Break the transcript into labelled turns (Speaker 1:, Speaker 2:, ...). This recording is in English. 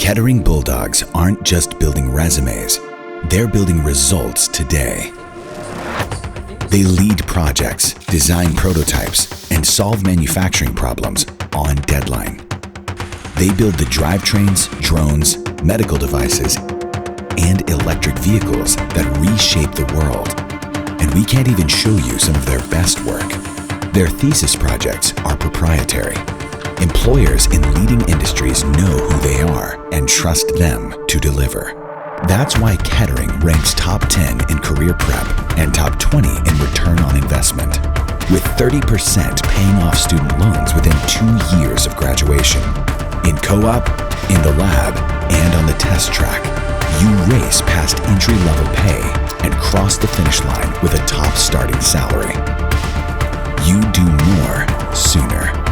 Speaker 1: Kettering Bulldogs aren't just building resumes, they're building results today. They lead projects, design prototypes, and solve manufacturing problems on deadline. They build the drivetrains, drones, medical devices, and electric vehicles that reshape the world. And we can't even show you some of their best work. Their thesis projects are proprietary. Employers in leading industries know who they are and trust them to deliver. That's why Kettering ranks top 10 in career prep and top 20 in return on investment, with 30% paying off student loans within 2 years of graduation. In co-op, in the lab, and on the test track, you race past entry-level pay and cross the finish line with a top starting salary. You do more sooner.